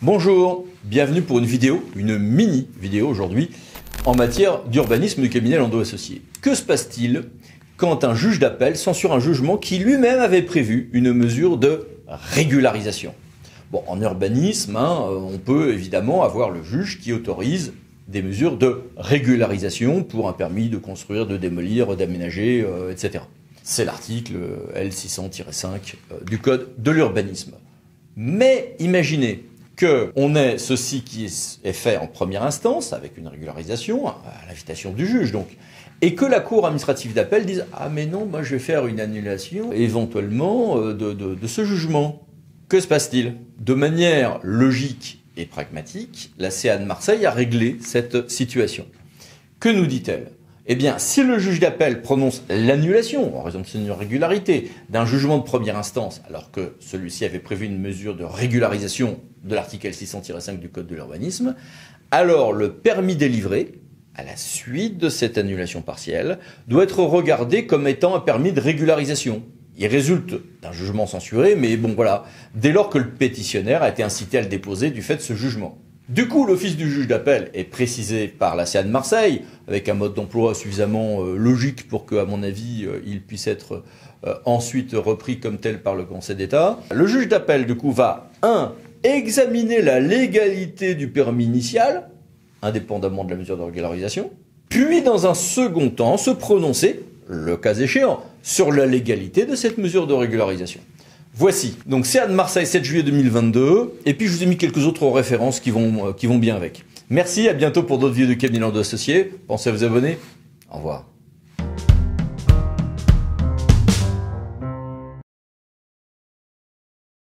Bonjour, bienvenue pour une mini vidéo aujourd'hui en matière d'urbanisme du cabinet Landau Associés. Que se passe-t-il quand un juge d'appel censure un jugement qui lui-même avait prévu une mesure de régularisation? Bon, en urbanisme, on peut évidemment avoir le juge qui autorise des mesures de régularisation pour un permis de construire, de démolir, d'aménager, etc. C'est l'article L600-5 du Code de l'urbanisme. Mais imaginez qu'on ait ceci qui est fait en première instance, avec une régularisation, à l'invitation du juge donc, et que la cour administrative d'appel dise « Ah mais non, moi je vais faire une annulation éventuellement de ce jugement ». Que se passe-t-il? De manière logique et pragmatique, la CA de Marseille a réglé cette situation. Que nous dit-elle? Eh bien, si le juge d'appel prononce l'annulation, en raison de son irrégularité, d'un jugement de première instance, alors que celui-ci avait prévu une mesure de régularisation de l'article 600-5 du Code de l'urbanisme, alors le permis délivré, à la suite de cette annulation partielle, doit être regardé comme étant un permis de régularisation. Il résulte d'un jugement censuré, mais bon voilà, dès lors que le pétitionnaire a été incité à le déposer du fait de ce jugement. Du coup, l'office du juge d'appel est précisé par la CA de Marseille, avec un mode d'emploi suffisamment logique pour que, à mon avis, il puisse être ensuite repris comme tel par le Conseil d'État. Le juge d'appel, du coup, va, examiner la légalité du permis initial, indépendamment de la mesure de régularisation, puis, dans un second temps, se prononcer, le cas échéant, sur la légalité de cette mesure de régularisation. Voici, donc CA de Marseille, 7 juillet 2022, et puis je vous ai mis quelques autres références qui vont bien avec. Merci, à bientôt pour d'autres vidéos de cabinet Landau Associés. Pensez à vous abonner. Au revoir.